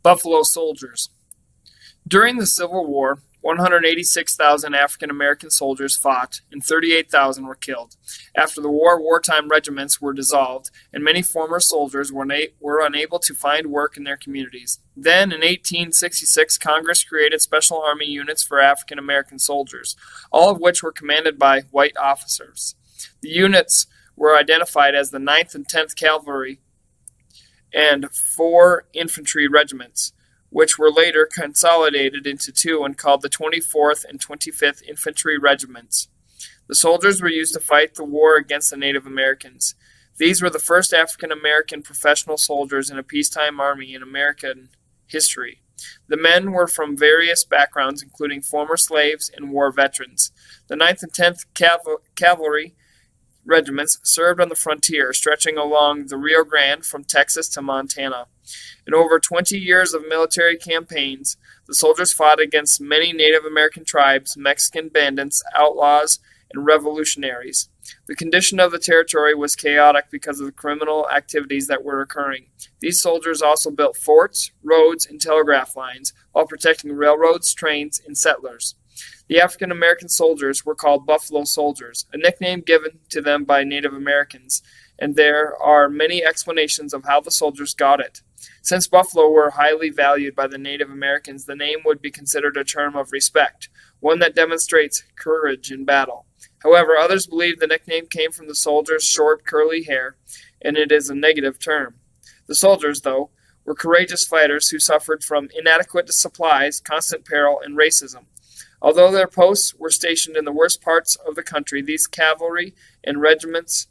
Buffalo Soldiers. During the Civil War, 186,000 African American soldiers fought and 38,000 were killed. After the war, wartime regiments were dissolved, and many former soldiers were unable to find work in their communities. Then, in 1866, Congress created special army units for African American soldiers, all of which were commanded by white officers. The units were identified as the 9th and 10th Cavalry and 4 infantry regiments, which were later consolidated into 2 and called the 24th and 25th Infantry Regiments. The soldiers were used to fight the war against the Native Americans. These were the first African American professional soldiers in a peacetime army in American history. The men were from various backgrounds, including former slaves and war veterans. The 9th and 10th Cavalry regiments served on the frontier, stretching along the Rio Grande from Texas to Montana. In over 20 years of military campaigns, the soldiers fought against many Native American tribes, Mexican bandits, outlaws, and revolutionaries. The condition of the territory was chaotic because of the criminal activities that were occurring. These soldiers also built forts, roads, and telegraph lines while protecting railroads, trains, and settlers. The African American soldiers were called Buffalo Soldiers, a nickname given to them by Native Americans, and there are many explanations of how the soldiers got it. Since buffalo were highly valued by the Native Americans, the name would be considered a term of respect, one that demonstrates courage in battle. However, others believe the nickname came from the soldiers' short, curly hair, and it is a negative term. The soldiers, though, were courageous fighters who suffered from inadequate supplies, constant peril, and racism. Although their posts were stationed in the worst parts of the country, these cavalry and regiments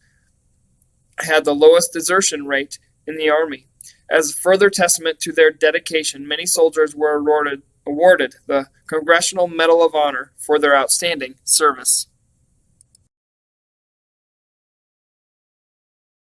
had the lowest desertion rate in the army. As further testament to their dedication, many soldiers were awarded the Congressional Medal of Honor for their outstanding service.